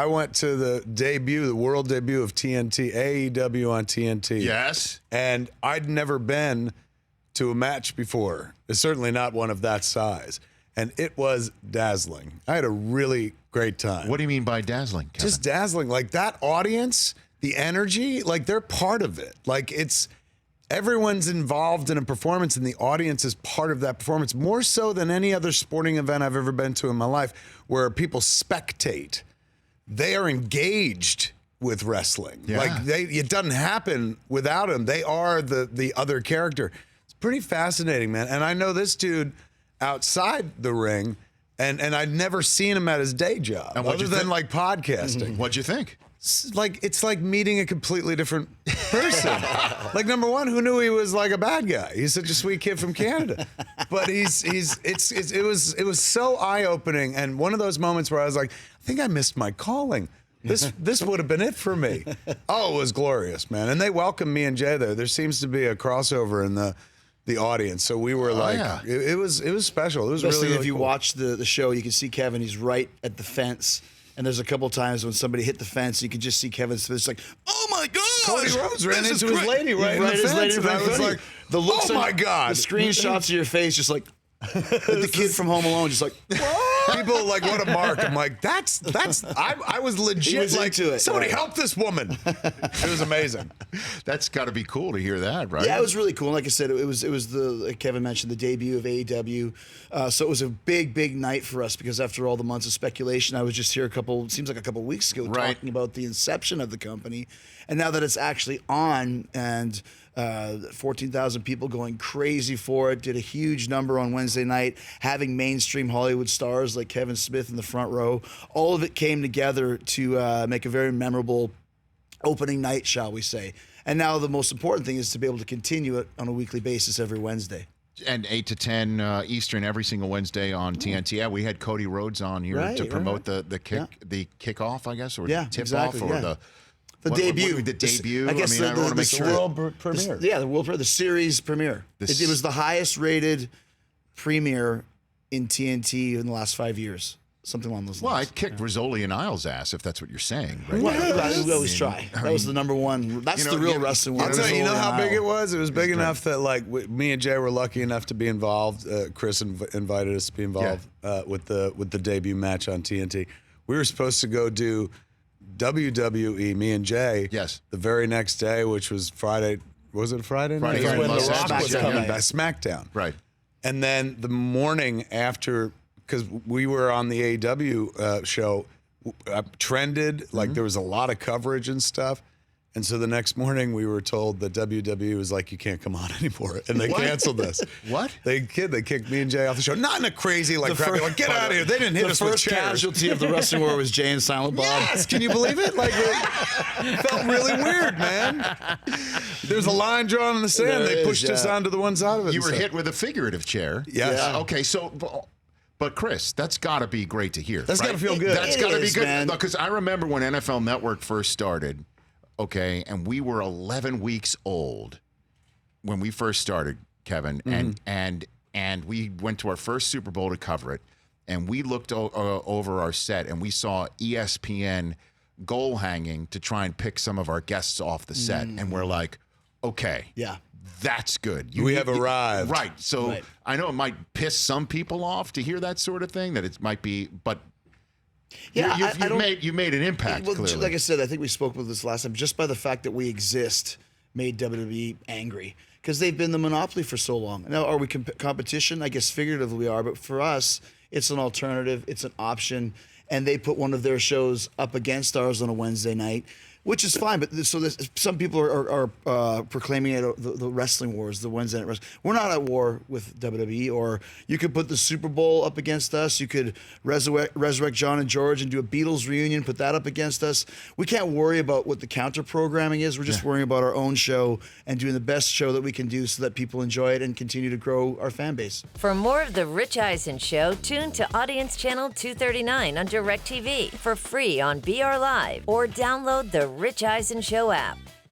I went to the world debut of TNT, AEW on TNT. Yes. And I'd never been to a match before. It's certainly not one of that size. And it was dazzling. I had a really great time. What do you mean by dazzling, Kevin? Just dazzling. Like that audience, the energy, like they're part of it. Like everyone's involved in a performance and the audience is part of that performance, more so than any other sporting event I've ever been to in my life where people spectate. They are engaged with wrestling. Yeah. Like it doesn't happen without them. They are the other character. It's pretty fascinating, man. And I know this dude outside the ring, and I'd never seen him at his day job other than like podcasting. What'd you think? It's like meeting a completely different person. Like, number one, who knew he was like a bad guy? He's such a sweet kid from Canada. But it was so eye-opening, and one of those moments where I was like, I think I missed my calling. This would have been it for me. Oh, it was glorious, man. And they welcomed me and Jay there. There seems to be a crossover in the audience. So we were it was special. It was especially really if you cool. watch the show, you can see Kevin. He's right at the fence. And there's a couple times when somebody hit the fence, you can just see Kevin Smith's like, oh my God! Cody Rhodes ran this is into his great. lady right in the his lady fence. And right I in was front of like, you. The looks oh my God. The screenshots of your face, just like the kid from Home Alone, just like, what? People like, what a mark. I'm like, I was legit He was like, into it. somebody Right. help this woman. It was amazing. That's got to be cool to hear that, right? Yeah, it was really cool. And like I said, it was like Kevin mentioned, the debut of AEW. So it was a big night for us because after all the months of speculation, I was just here a couple weeks ago talking about the inception of the company. And now that it's actually on and 14,000 people going crazy for it, did a huge number on Wednesday night, having mainstream Hollywood stars like Kevin Smith in the front row. All of it came together to make a very memorable opening night, shall we say. And now the most important thing is to be able to continue it on a weekly basis every Wednesday. And 8 to 10 Eastern every single Wednesday on TNT. Yeah, we had Cody Rhodes on here to promote the kickoff, I guess, or tip off, or the debut. The debut. I guess I want to make sure. World premiere. The series premiere. It was the highest rated premiere in TNT in the last 5 years. Something along those lines. Well, I kicked Rizzoli and Isles' ass, if that's what you're saying. Right? Well, we always try. That was the number one. That's the real wrestling one. I'll tell you, you know how big it was? It was big enough that, like, me and Jay were lucky enough to be involved. Chris invited us to be involved with the debut match on TNT. We were supposed to go do WWE, me and Jay, the very next day, which was Friday. Was it Friday night? Friday When night. The Rock was coming Yeah. back, SmackDown. Right. And then the morning after, because we were on the AEW show, trended, like there was a lot of coverage and stuff. And so the next morning we were told that WWE was like, you can't come on anymore. And they canceled us. What? They kicked me and Jay off the show. Not in a crazy, like, crappy, like, get out of here. They didn't hit us with chairs. The first casualty of the wrestling war was Jay and Silent Bob. Yes, can you believe it? Like, it felt really weird, man. There's a line drawn in the sand. They pushed us onto the one side of it. You were hit with a figurative chair. Yes. Yeah. Okay, so... But Chris, that's got to be great to hear. That's got to feel good. That's got to be good. Man. Because I remember when NFL Network first started, okay, and we were 11 weeks old when we first started, Kevin, and we went to our first Super Bowl to cover it, and we looked over our set and we saw ESPN goal hanging to try and pick some of our guests off the set, and we're like, okay, that's good. We have arrived. Right. So I know it might piss some people off to hear that sort of thing, that it might be, but you made an impact, clearly. Like I said, I think we spoke about this last time. Just by the fact that we exist made WWE angry because they've been the monopoly for so long. Now, are we competition? I guess figuratively we are, but for us, it's an alternative. It's an option. And they put one of their shows up against ours on a Wednesday night, which is fine. But some people are proclaiming it the wrestling wars, the Wednesday night wrestling. We're not at war with WWE. Or you could put the Super Bowl up against us. You could resurrect John and George and do a Beatles reunion, put that up against us. We can't worry about what the counter programming is. We're just worrying about our own show and doing the best show that we can do so that people enjoy it and continue to grow our fan base. For more of The Rich Eisen Show, tune to Audience Channel 239 on DirecTV for free on BR Live or download the Rich Eisen Show app.